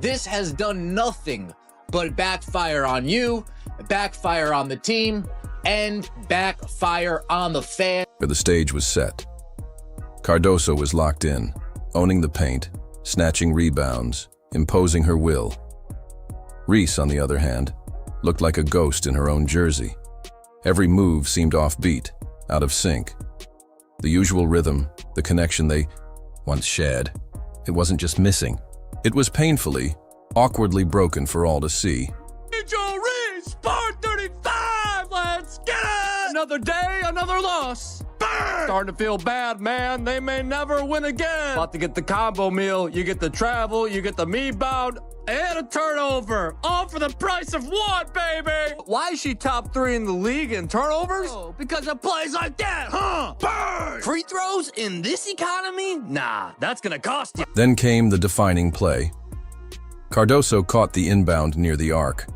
This has done nothing but backfire on you, backfire on the team, and backfire on the fan. The stage was set. Cardoso was locked in, owning the paint, snatching rebounds, imposing her will. Reese, on the other hand, looked like a ghost in her own jersey. Every move seemed offbeat, out of sync. The usual rhythm, the connection they once shared, it wasn't just missing. It was painfully, awkwardly broken for all to see. Reese, part 35, let's get it! Another day, another loss. Burn! Starting to feel bad, man. They may never win again. About to get the combo meal, you get the travel, you get the MELTDOWN, and a turnover. All for the price of one, baby! Why is she top 3 in the league in turnovers? Oh, because of plays like that, huh? Burn! Free throws in this economy? Nah, that's gonna cost you. Then came the defining play. Cardoso caught the inbound near the arc.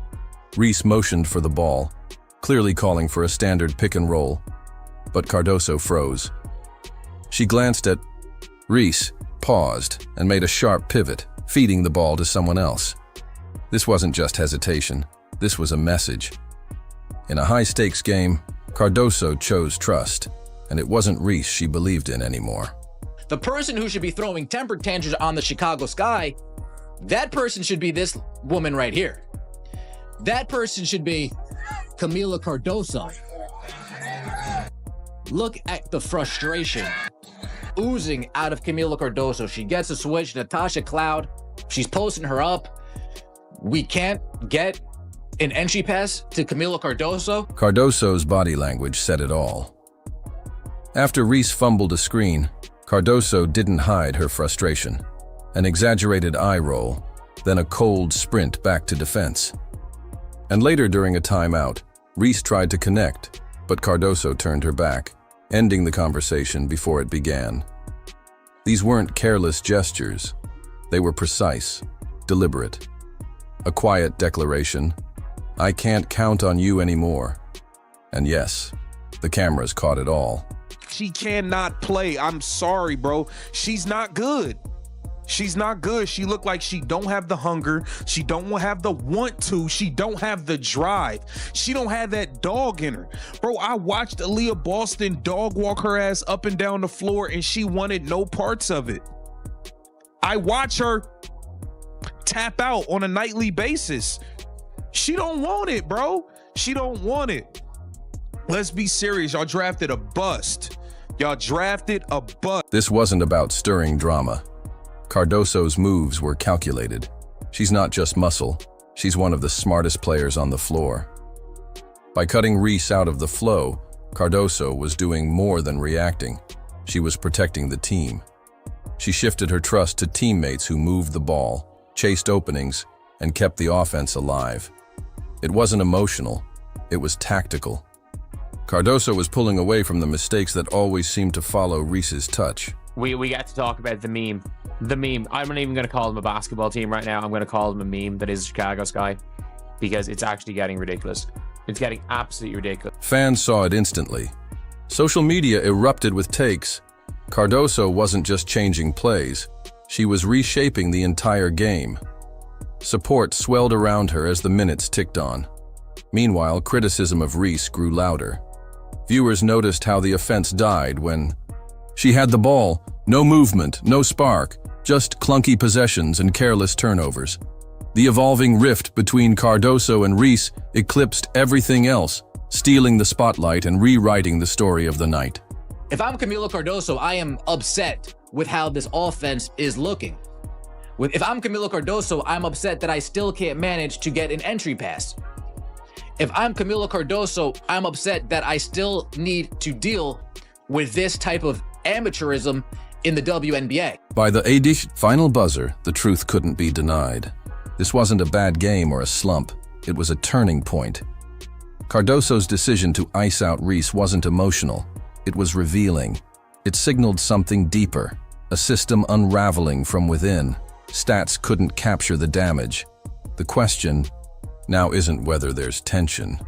Reese motioned for the ball, clearly calling for a standard pick and roll, but Cardoso froze. She glanced at Reese, paused, and made a sharp pivot, feeding the ball to someone else. This wasn't just hesitation, this was a message. In a high-stakes game, Cardoso chose trust, and it wasn't Reese she believed in anymore. The person who should be throwing temper tantrums on the Chicago sky, that person should be this woman right here. That person should be Kamilla Cardoso. Look at the frustration oozing out of Kamilla Cardoso. She gets a switch, Natasha Cloud. She's posting her up. We can't get an entry pass to Kamilla Cardoso. Cardoso's body language said it all. After Reese fumbled a screen, Cardoso didn't hide her frustration. An exaggerated eye roll, then a cold sprint back to defense. And later during a timeout, Reese tried to connect, but Cardoso turned her back, ending the conversation before it began. These weren't careless gestures. They were precise, deliberate. A quiet declaration, "I can't count on you anymore." And yes, the cameras caught it all. She cannot play. I'm sorry, bro. She's not good. She's not good. She looked like she don't have the hunger. She don't have the want to. She don't have the drive. She don't have that dog in her. Bro, I watched Aaliyah Boston dog walk her ass up and down the floor and she wanted no parts of it. I watch her tap out on a nightly basis. She don't want it, bro. She don't want it. Let's be serious. Y'all drafted a bust. Y'all drafted a bust. This wasn't about stirring drama. Cardoso's moves were calculated. She's not just muscle, she's one of the smartest players on the floor. By cutting Reese out of the flow, Cardoso was doing more than reacting. She was protecting the team. She shifted her trust to teammates who moved the ball, chased openings, and kept the offense alive. It wasn't emotional, it was tactical. Cardoso was pulling away from the mistakes that always seemed to follow Reese's touch. We got to talk about the meme. The meme. I'm not even going to call them a basketball team right now. I'm going to call them a meme that is Chicago Sky, because it's actually getting ridiculous. It's getting absolutely ridiculous. Fans saw it instantly. Social media erupted with takes. Cardoso wasn't just changing plays. She was reshaping the entire game. Support swelled around her as the minutes ticked on. Meanwhile, criticism of Reese grew louder. Viewers noticed how the offense died when she had the ball, no movement, no spark, just clunky possessions and careless turnovers. The evolving rift between Cardoso and Reese eclipsed everything else, stealing the spotlight and rewriting the story of the night. If I'm Kamilla Cardoso, I am upset with how this offense is looking. If I'm Kamilla Cardoso, I'm upset that I still can't manage to get an entry pass. If I'm Kamilla Cardoso, I'm upset that I still need to deal with this type of amateurism in the WNBA. By the 80th final buzzer, the truth couldn't be denied. This wasn't a bad game or a slump. It was a turning point. Cardoso's decision to ice out Reese wasn't emotional. It was revealing. It signaled something deeper, a system unraveling from within. Stats couldn't capture the damage. The question now isn't whether there's tension.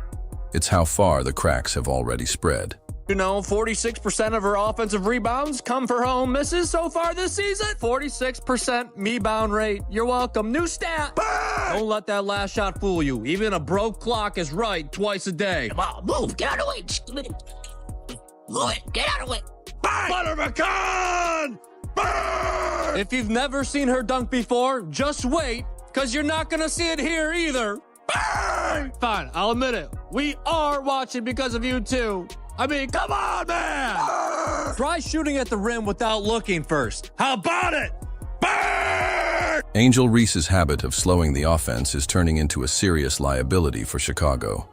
It's how far the cracks have already spread. You know, 46% of her offensive rebounds come for her own misses so far this season. 46% rebound rate. You're welcome. New stat. Bang! Don't let that last shot fool you. Even a broke clock is right twice a day. Come on, move. Get out of the way. Move it. Get out of the way. Butter pecan! Bang! If you've never seen her dunk before, just wait, because you're not going to see it here either. Bang! Fine, I'll admit it. We are watching because of you, too. I mean, come on, man! Try shooting at the rim without looking first. How about it? Bang! Angel Reese's habit of slowing the offense is turning into a serious liability for Chicago.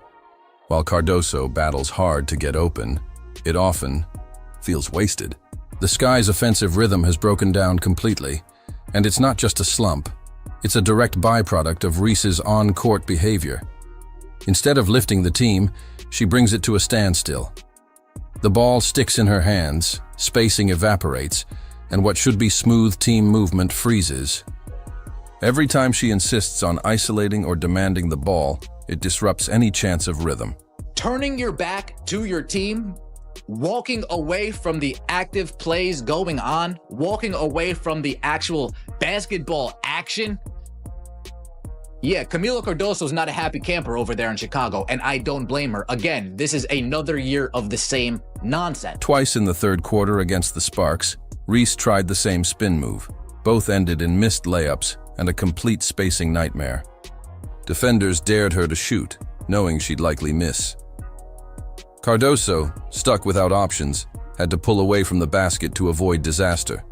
While Cardoso battles hard to get open, it often feels wasted. The Sky's offensive rhythm has broken down completely, and it's not just a slump. It's a direct byproduct of Reese's on-court behavior. Instead of lifting the team, she brings it to a standstill. The ball sticks in her hands, spacing evaporates, and what should be smooth team movement freezes. Every time she insists on isolating or demanding the ball, it disrupts any chance of rhythm. Turning your back to your team, walking away from the active plays going on, walking away from the actual basketball action. Yeah, Kamilla Cardoso is not a happy camper over there in Chicago, and I don't blame her. Again, this is another year of the same nonsense. Twice in the third quarter against the Sparks, Reese tried the same spin move. Both ended in missed layups and a complete spacing nightmare. Defenders dared her to shoot, knowing she'd likely miss. Cardoso, stuck without options, had to pull away from the basket to avoid disaster.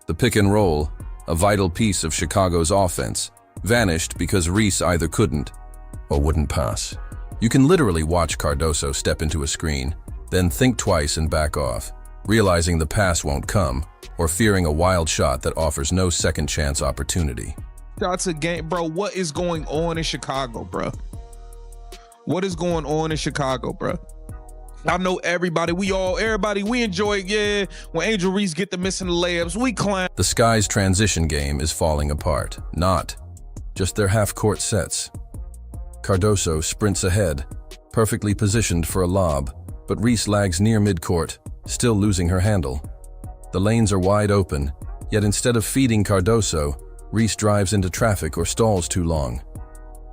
The pick and roll, a vital piece of Chicago's offense, vanished because Reese either couldn't or wouldn't pass. You can literally watch Cardoso step into a screen, then think twice and back off, realizing the pass won't come or fearing a wild shot that offers no second chance opportunity. Shots a game, bro. What is going on in Chicago, bro? What is going on in Chicago, bro? I know everybody we enjoy it, yeah. When Angel Reese get the missing layups, we clown. The Sky's transition game is falling apart, not just their half-court sets. Cardoso sprints ahead, perfectly positioned for a lob, but Reese lags near midcourt, still losing her handle. The lanes are wide open, yet instead of feeding Cardoso, Reese drives into traffic or stalls too long.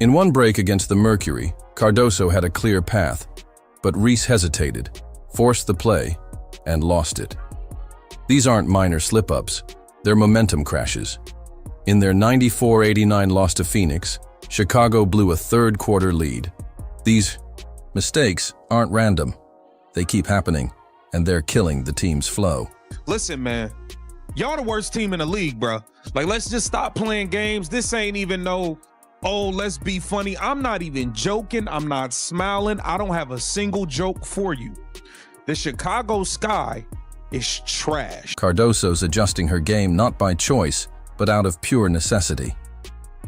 In one break against the Mercury, Cardoso had a clear path, but Reese hesitated, forced the play, and lost it. These aren't minor slip-ups, they're momentum crashes. In their 94-89 loss to Phoenix, Chicago blew a third-quarter lead. These mistakes aren't random. They keep happening, and they're killing the team's flow. Listen, man, y'all the worst team in the league, bro. Like, let's just stop playing games. This ain't even no, oh, let's be funny. I'm not even joking. I'm not smiling. I don't have a single joke for you. The Chicago Sky is trash. Cardoso's adjusting her game not by choice, but out of pure necessity.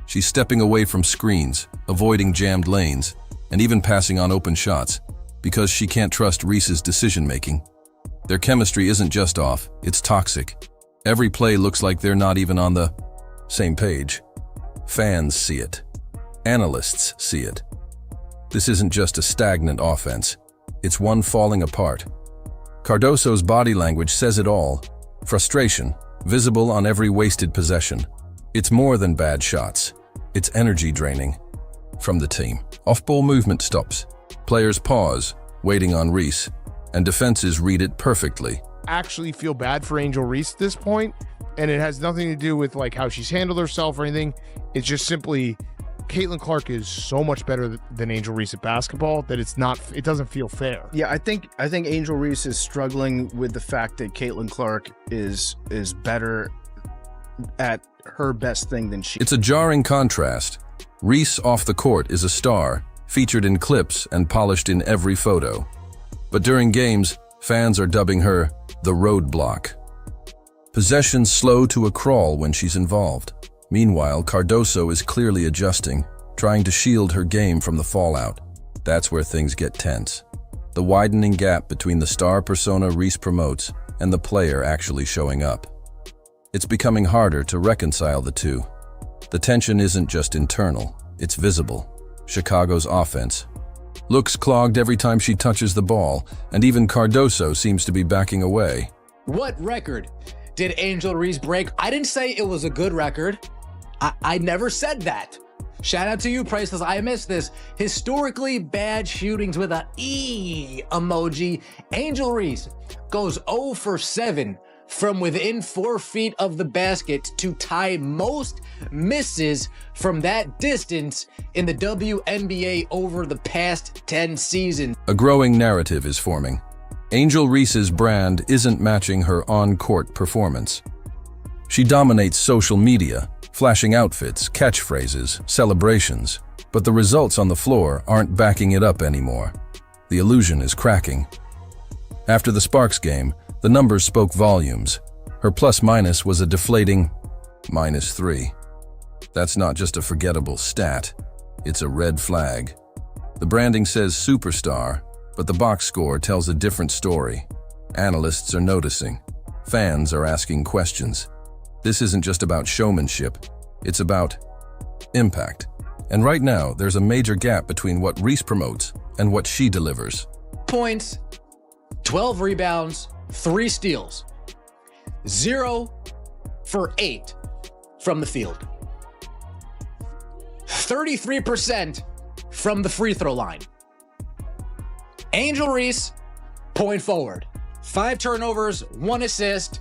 She's stepping away from screens, avoiding jammed lanes, and even passing on open shots, because she can't trust Reese's decision-making. Their chemistry isn't just off, it's toxic. Every play looks like they're not even on the same page. Fans see it. Analysts see it. This isn't just a stagnant offense. It's one falling apart. Cardoso's body language says it all. Frustration, visible on every wasted possession. It's more than bad shots. It's energy draining from the team. Off-ball movement stops. Players pause, waiting on Reese, and defenses read it perfectly. Actually feel bad for Angel Reese at this point, and it has nothing to do with like how she's handled herself or anything. It's just simply Caitlin Clark is so much better than Angel Reese at basketball that it doesn't feel fair. Yeah, I think Angel Reese is struggling with the fact that Caitlin Clark is better at her best thing than she. It's a jarring contrast. Reese off the court is a star, featured in clips and polished in every photo. But during games, fans are dubbing her the roadblock. Possessions slow to a crawl when she's involved. Meanwhile, Cardoso is clearly adjusting, trying to shield her game from the fallout. That's where things get tense. The widening gap between the star persona Reese promotes and the player actually showing up. It's becoming harder to reconcile the two. The tension isn't just internal, it's visible. Chicago's offense, Looks clogged every time she touches the ball, and even Cardoso seems to be backing away. What record did Angel Reese break? I didn't say it was a good record. I never said that. Shout out to you, Priceless. I missed this. Historically bad shootings with a E emoji. Angel Reese goes 0 for 7 from within 4 feet of the basket to tie most misses from that distance in the WNBA over the past 10 seasons. A growing narrative is forming. Angel Reese's brand isn't matching her on-court performance. She dominates social media, flashing outfits, catchphrases, celebrations, but the results on the floor aren't backing it up anymore. The illusion is cracking. After the Sparks game, the numbers spoke volumes. Her plus-minus was a deflating -3. That's not just a forgettable stat, it's a red flag. The branding says superstar, but the box score tells a different story. Analysts are noticing. Fans are asking questions. This isn't just about showmanship, it's about impact. And right now, there's a major gap between what Reese promotes and what she delivers. Points, 12 rebounds, 3 steals, 0 for 8 from the field, 33% from the free throw line. Angel Reese, point forward. 5 turnovers, 1 assist,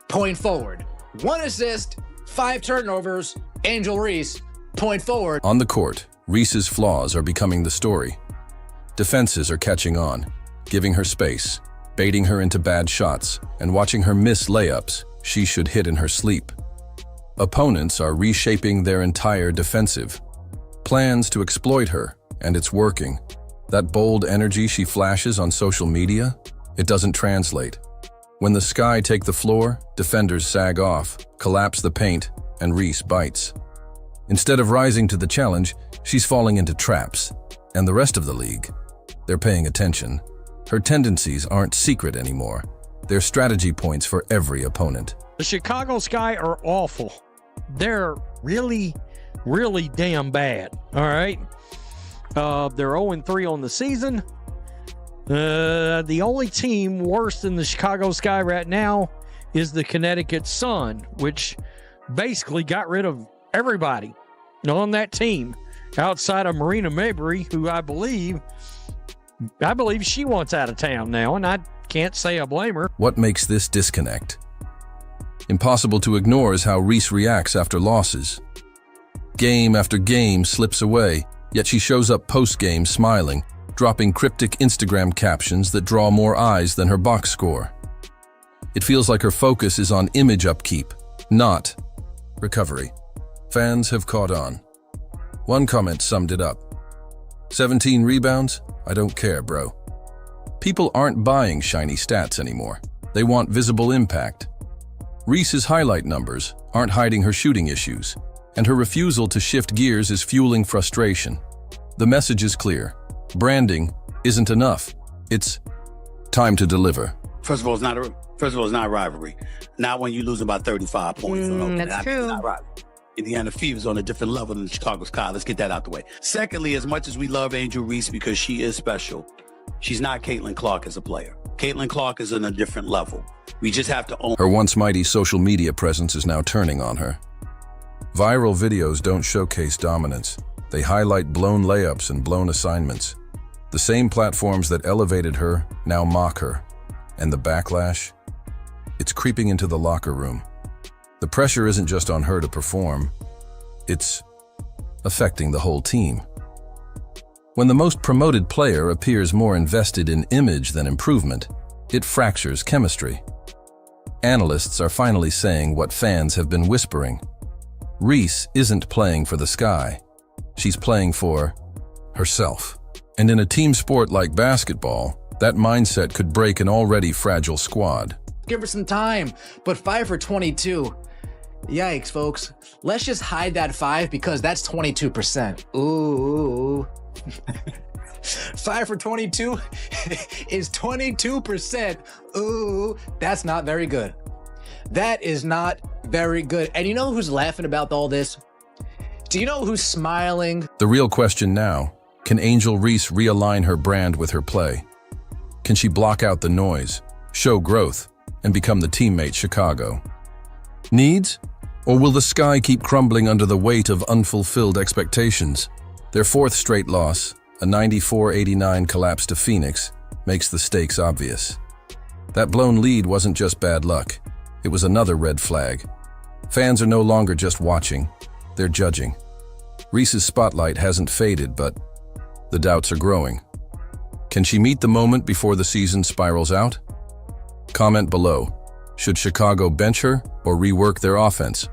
point forward. 1 assist, 5 turnovers, Angel Reese, point forward. On the court, Reese's flaws are becoming the story. Defenses are catching on, giving her space, baiting her into bad shots, and watching her miss layups she should hit in her sleep. Opponents are reshaping their entire defensive. Plans to exploit her, and it's working. That bold energy she flashes on social media, it doesn't translate. When the Sky take the floor, defenders sag off, collapse the paint, and Reese bites. Instead of rising to the challenge, she's falling into traps. And the rest of the league, they're paying attention. Her tendencies aren't secret anymore. They're strategy points for every opponent. The Chicago Sky are awful. They're really, really damn bad. All right. They're 0-3 on the season. The only team worse than the Chicago Sky right now is the Connecticut Sun, which basically got rid of everybody on that team outside of Marina Mabrey, who I believe she wants out of town now, and I can't say I blame her. What makes this disconnect impossible to ignore is how Reese reacts after losses. Game after game slips away, yet she shows up post-game smiling, dropping cryptic Instagram captions that draw more eyes than her box score. It feels like her focus is on image upkeep, not recovery. Fans have caught on. One comment summed it up. 17 rebounds? I don't care, bro. People aren't buying shiny stats anymore. They want visible impact. Reese's highlight numbers aren't hiding her shooting issues, and her refusal to shift gears is fueling frustration. The message is clear. Branding isn't enough. It's time to deliver. First of all, it's not a rivalry. Not when you lose about 35 points. That's true. It's not rivalry. Indiana Fever's on a different level than the Chicago Sky. Let's get that out the way. Secondly, as much as we love Angel Reese because she is special, she's not Caitlin Clark as a player. Caitlin Clark is on a different level. We just have to own her. Once mighty social media presence is now turning on her. Viral videos don't showcase dominance. They highlight blown layups and blown assignments. The same platforms that elevated her now mock her. And the backlash? It's creeping into the locker room. The pressure isn't just on her to perform. It's affecting the whole team. When the most promoted player appears more invested in image than improvement, it fractures chemistry. Analysts are finally saying what fans have been whispering. Reese isn't playing for the Sky. She's playing for herself. And in a team sport like basketball, that mindset could break an already fragile squad. Give her some time, but 5 for 22. Yikes, folks. Let's just hide that 5 because that's 22%. Ooh. 5 for 22 is 22%. Ooh, that's not very good. That is not very good. And you know who's laughing about all this? Do you know who's smiling? The real question now, Can Angel Reese realign her brand with her play? Can she block out the noise, show growth, and become the teammate Chicago needs? Or will the sky keep crumbling under the weight of unfulfilled expectations? Their fourth straight loss, a 94-89 collapse to Phoenix, makes the stakes obvious. That blown lead wasn't just bad luck. It was another red flag. Fans are no longer just watching, they're judging. Reese's spotlight hasn't faded, but the doubts are growing. Can she meet the moment before the season spirals out? Comment below. Should Chicago bench her or rework their offense?